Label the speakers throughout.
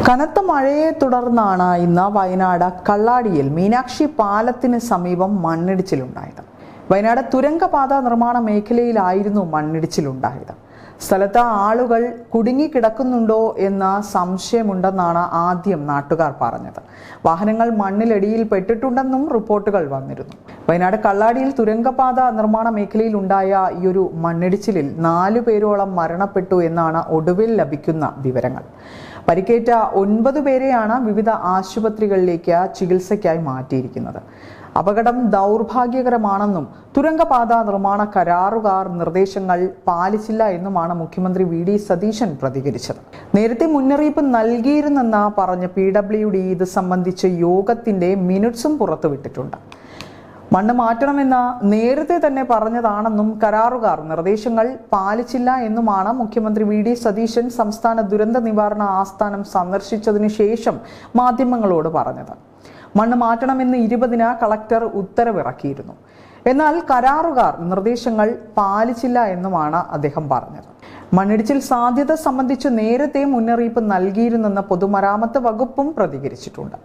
Speaker 1: കനത്ത മഴയെ തുടർന്നാണ് ഇന്ന് വയനാട് കള്ളാടിയിൽ മീനാക്ഷി പാലത്തിന് സമീപം മണ്ണിടിച്ചിലുണ്ടായത്. വയനാട് തുരങ്കപാത നിർമ്മാണ മേഖലയിലായിരുന്നു മണ്ണിടിച്ചിലുണ്ടായത്. സ്ഥലത്ത് ആളുകൾ കുടുങ്ങിക്കിടക്കുന്നുണ്ടോ എന്ന സംശയമുണ്ടെന്നാണ് ആദ്യം നാട്ടുകാർ പറഞ്ഞത്. വാഹനങ്ങൾ മണ്ണിലടിയിൽ പെട്ടിട്ടുണ്ടെന്നും റിപ്പോർട്ടുകൾ വന്നിരുന്നു. വയനാട് കള്ളാടിയിൽ തുരങ്കപാത നിർമ്മാണ മേഖലയിൽ ഉണ്ടായ ഈയൊരു മണ്ണിടിച്ചിലിൽ 4 പേരോളം മരണപ്പെട്ടു എന്നാണ് ഒടുവിൽ ലഭിക്കുന്ന വിവരങ്ങൾ. പരിക്കേറ്റ 9 പേരെയാണ് വിവിധ ആശുപത്രികളിലേക്ക് ചികിത്സയ്ക്കായി മാറ്റിയിരിക്കുന്നത്. അപകടം ദൗർഭാഗ്യകരമാണെന്നും തുരങ്കപാത നിർമ്മാണ കരാറുകാർ നിർദ്ദേശങ്ങൾ പാലിച്ചില്ല എന്നുമാണ് മുഖ്യമന്ത്രി വി ഡി സതീശൻ പ്രതികരിച്ചത്. നേരത്തെ മുന്നറിയിപ്പ് നൽകിയിരുന്നെന്ന് പറഞ്ഞ PWD ഇത് സംബന്ധിച്ച യോഗത്തിന്റെ മിനിറ്റ്സും പുറത്തുവിട്ടിട്ടുണ്ട്. മണ്ണ് മാറ്റണമെന്ന് നേരത്തെ തന്നെ പറഞ്ഞതാണെന്നും കരാറുകാർ നിർദ്ദേശങ്ങൾ പാലിച്ചില്ല എന്നുമാണ് മുഖ്യമന്ത്രി വി ഡി സതീശൻ സംസ്ഥാന ദുരന്ത നിവാരണ ആസ്ഥാനം സന്ദർശിച്ചതിനു ശേഷം മാധ്യമങ്ങളോട് പറഞ്ഞത്. മണ്ണ് മാറ്റണമെന്ന് 20-ന് കളക്ടർ ഉത്തരവിറക്കിയിരുന്നു. എന്നാൽ കരാറുകാർ നിർദ്ദേശങ്ങൾ പാലിച്ചില്ല എന്നുമാണ് അദ്ദേഹം പറഞ്ഞത്. മണ്ണിടിച്ചിൽ സാധ്യത സംബന്ധിച്ച് നേരത്തെ മുന്നറിയിപ്പ് നൽകിയിരുന്നെന്ന് പൊതുമരാമത്ത് വകുപ്പും പ്രതികരിച്ചിട്ടുണ്ട്.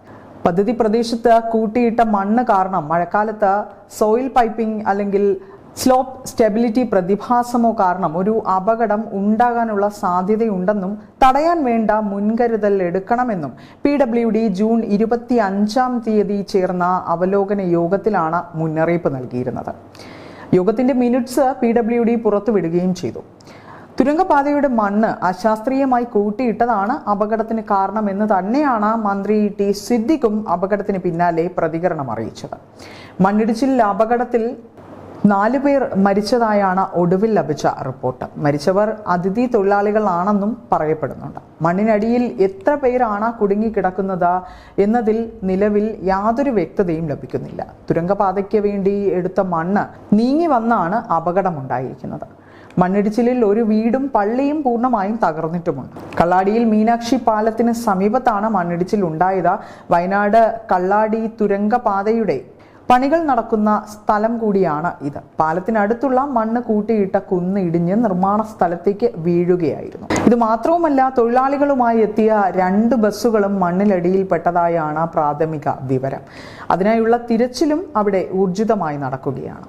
Speaker 1: പദ്ധതി പ്രദേശത്ത് കൂട്ടിയിട്ട മണ്ണ് കാരണം മഴക്കാലത്ത് സോയിൽ പൈപ്പിംഗ് അല്ലെങ്കിൽ സ്ലോപ്പ് സ്റ്റെബിലിറ്റി പ്രതിഭാസമോ കാരണം ഒരു അപകടം ഉണ്ടാകാനുള്ള സാധ്യതയുണ്ടെന്നും തടയാൻ വേണ്ട മുൻകരുതൽ എടുക്കണമെന്നും PWD ജൂൺ 25-ാം തീയതി ചേർന്ന അവലോകന യോഗത്തിലാണ് മുന്നറിയിപ്പ് നൽകിയിരുന്നത്. യോഗത്തിന്റെ മിനിറ്റ്സ് PWD പുറത്തുവിടുകയും ചെയ്തു. തുരങ്കപാതയുടെ മണ്ണ് അശാസ്ത്രീയമായി കൂട്ടിയിട്ടതാണ് അപകടത്തിന് കാരണമെന്ന് തന്നെയാണ് മന്ത്രി ടി സിദ്ദിഖും അപകടത്തിന് പിന്നാലെ പ്രതികരണം അറിയിച്ചത്. മണ്ണിടിച്ചിൽ അപകടത്തിൽ 4 പേർ മരിച്ചതായാണ് ഒടുവിൽ ലഭിച്ച റിപ്പോർട്ട്. മരിച്ചവർ അതിഥി തൊഴിലാളികളാണെന്നും പറയപ്പെടുന്നുണ്ട്. മണ്ണിനടിയിൽ എത്ര പേരാണ് കുടുങ്ങിക്കിടക്കുന്നത് എന്നതിൽ നിലവിൽ യാതൊരു വ്യക്തതയും ലഭിക്കുന്നില്ല. തുരങ്കപാതയ്ക്ക് വേണ്ടി എടുത്ത മണ്ണ് നീങ്ങി വന്നാണ് അപകടമുണ്ടായിരിക്കുന്നത്. മണ്ണിടിച്ചിലിൽ ഒരു വീടും പള്ളിയും പൂർണ്ണമായും തകർന്നിട്ടുമുണ്ട്. കള്ളാടിയിൽ മീനാക്ഷി പാലത്തിന് സമീപത്താണ് മണ്ണിടിച്ചിൽ ഉണ്ടായത്. വയനാട് കള്ളാടി തുരങ്കപാതയുടെ പണികൾ നടക്കുന്ന സ്ഥലം കൂടിയാണ് ഇത്. പാലത്തിനടുത്തുള്ള മണ്ണ് കൂട്ടിയിട്ട കുന്ന് ഇടിഞ്ഞ് നിർമ്മാണ സ്ഥലത്തേക്ക് വീഴുകയായിരുന്നു. ഇത് മാത്രവുമല്ല, തൊഴിലാളികളുമായി എത്തിയ 2 ബസ്സുകളും മണ്ണിലടിയിൽപ്പെട്ടതായാണ് പ്രാഥമിക വിവരം. അതിനായുള്ള തിരച്ചിലും അവിടെ ഊർജിതമായി നടക്കുകയാണ്.